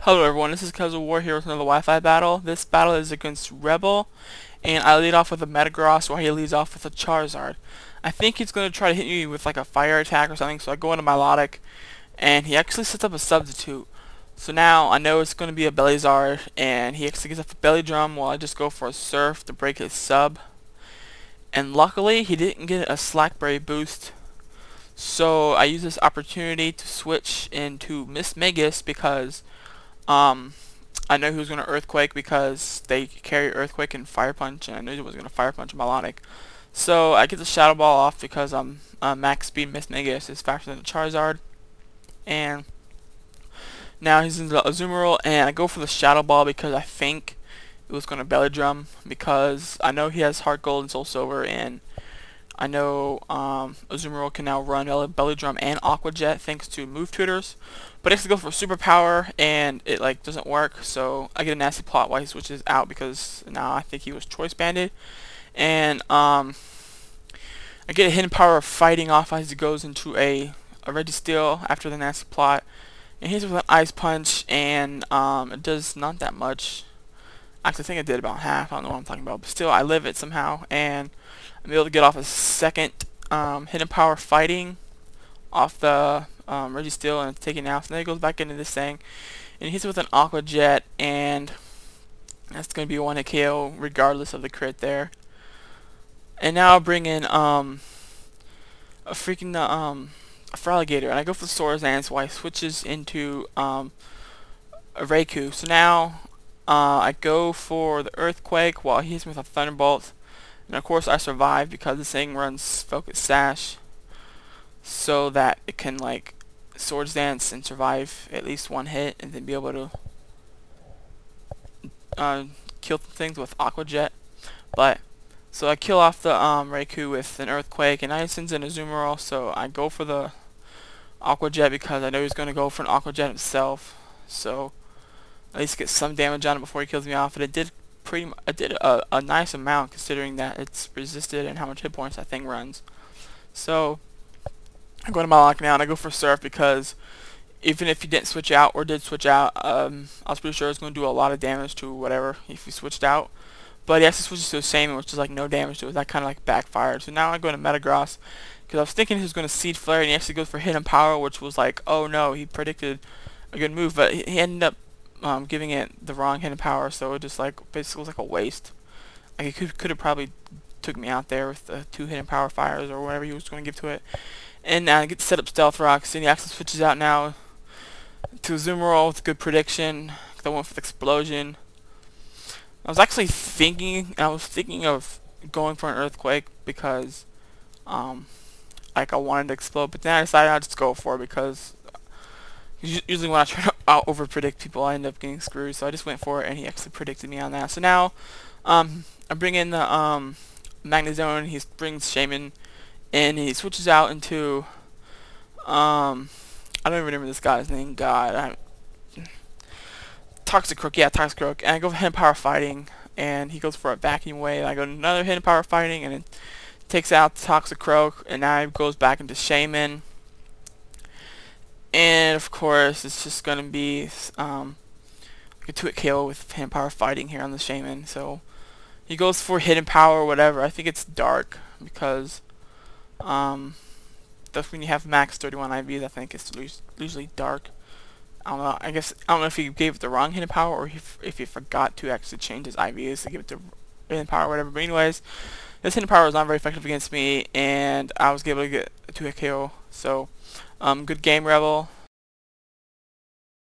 Hello everyone, this is Kazo here with another Wi-Fi battle. This battle is against Rebel, and I lead off with a Metagross while he leads off with a Charizard. I think he's going to try to hit me with like a fire attack or something, so I go into Melodic, and he actually sets up a substitute. So now I know it's going to be a Bellyzard, and he actually gets up a Belly Drum while I just go for a Surf to break his sub. And luckily, he didn't get a Slackberry boost, so I use this opportunity to switch into Miss Magus because I know he was going to Earthquake because they carry Earthquake and Fire Punch, and I knew he was going to Fire Punch Melodic. So I get the Shadow Ball off because max speed Miss Magus is faster than the Charizard. And now he's in the Azumarill, and I go for the Shadow Ball because I think it was going to Belly Drum because I know he has Heart Gold and Soul Silver, and I know Azumarill can now run Belly Drum and Aqua Jet thanks to move tutors, but I have to go for Superpower and it like doesn't work, so I get a nasty plot while he switches out because now I think he was Choice Banded, and I get a Hidden Power of Fighting off as he goes into a Registeel after the nasty plot, and he's with an Ice Punch, and it does not that much. Actually, I think I did about half. I don't know what I'm talking about, but still, I live it somehow, and I'm able to get off a second Hidden Power Fighting off the Registeel, and it's taken out. So then he goes back into this thing, and he hits it with an Aqua Jet, and that's going to be a one-hit KO regardless of the crit there. And now I'll bring in a freaking a Feraligatr, and I go for the Swords Dance while he switches into a Raikou. So now I go for the Earthquake while he hits me with a Thunderbolt. And of course I survive because this thing runs Focus Sash so that it can like Swords Dance and survive at least one hit and then be able to kill things with Aqua Jet. But so I kill off the Raikou with an Earthquake, and now he sends in a Azumarill, so I go for the Aqua Jet because I know he's going to go for an Aqua Jet himself, so at least get some damage on it before he kills me off. And it did a nice amount considering that it's resisted and how much hit points that thing runs. So I go to my lock now and I go for Surf because even if he didn't switch out or did switch out, I was pretty sure it was going to do a lot of damage to whatever if he switched out. But he actually switches to a Shaman, which is like no damage to it. That kind of like backfired. So now I go to Metagross because I was thinking he was going to Seed Flare, and he actually goes for Hidden Power, which was like, oh no, he predicted a good move, but he ended up giving it the wrong Hidden Power, so it just like basically was like a waste. Like he could have probably took me out there with the 2 Hidden Power Fires or whatever he was going to give to it. And now I get to set up Stealth Rocks, and he actually switches out now to Azumarill with a good prediction. I went for the Explosion. I was actually thinking of going for an Earthquake because like I wanted to explode, but then I decided I'd just go for it because usually when I try to over predict people I end up getting screwed, so I just went for it and he actually predicted me on that. So now I bring in the Magnezone, he brings Shaman, and he switches out into I don't even remember this guy's name, Toxicroak, yeah, Toxicroak, and I go for Hidden Power Fighting, and he goes for a backing way, and I go to another Hidden Power Fighting, and it takes out Toxicroak, and now he goes back into Shaman. And of course, it's just gonna be like a 2-hit KO with Hidden Power Fighting here on the Shaman. So he goes for Hidden Power or whatever. I think it's Dark because that's when you have max 31 IVs. I think it's usually Dark. I don't know. I don't know if he gave it the wrong Hidden Power or if he forgot to actually change his IVs to give it the Hidden Power or whatever. But anyways, this Hidden Power was not very effective against me, and I was able to get a 2-hit KO. So good game, Rebel.